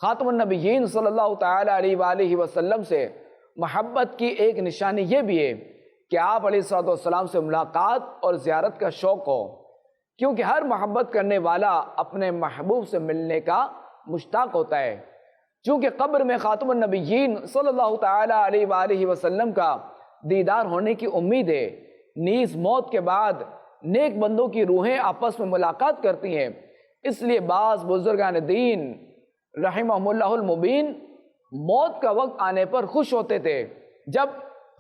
خاتم النبیین صلی اللہ تعالیٰ علیہ وآلہ وسلم سے محبت کی ایک نشانی یہ بھی ہے کہ آپ علیہ الصلوۃ والسلام سے ملاقات اور زیارت کا شوق ہو، کیونکہ ہر محبت کرنے والا اپنے محبوب سے ملنے کا مشتاق ہوتا ہے۔ چونکہ قبر میں خاتم النبیین صلی اللہ تعالیٰ علیہ وآلہ وسلم کا دیدار ہونے کی امید ہے، نیز موت کے بعد نیک بندوں کی روحیں آپس میں ملاقات کرتی ہیں، اس لیے بعض بزرگان دین رحمہم اللہ المبین موت کا وقت آنے پر خوش ہوتے تھے۔ جب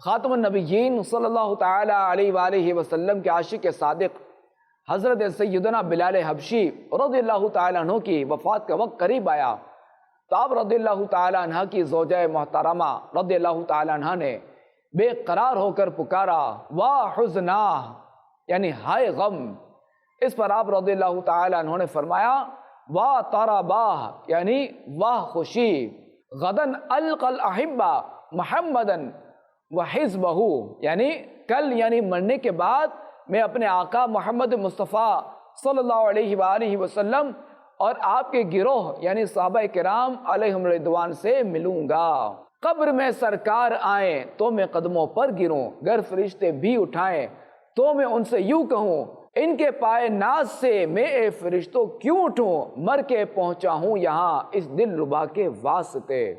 خاتم النبیین صلی اللہ تعالیٰ علیہ وآلہ وسلم کے عاشق صادق حضرت سیدنا بلال حبشی رضی اللہ تعالیٰ عنہ کی وفات کا وقت قریب آیا تو آپ رضی اللہ تعالیٰ عنہ کی زوجہ محترمہ رضی اللہ تعالیٰ عنہ نے بے قرار ہو کر پکارا واہ حزناہ، یعنی ہائے غم۔ اس پر آپ رضی اللہ تعالیٰ عنہ نے فرمایا واہ طرباہ، یعنی واہ خوشی، غدن القى الاحبہ محمدن وحزبہ، یعنی کل یعنی مرنے کے بعد میں اپنے آقا محمد مصطفیٰ صلی اللہ علیہ وآلہ وسلم اور آپ کے گروہ یعنی صحابہ کرام علیہم رضوان سے ملوں گا۔ قبر میں سرکار آئیں تو میں قدموں پر گروں، گر فرشتے بھی اٹھائیں تو میں ان سے یوں کہوں ان کے پائے ناز سے میں اے فرشتوں کیوں اٹھوں، مر کے پہنچا ہوں یہاں اس دل ربا کے واسطے۔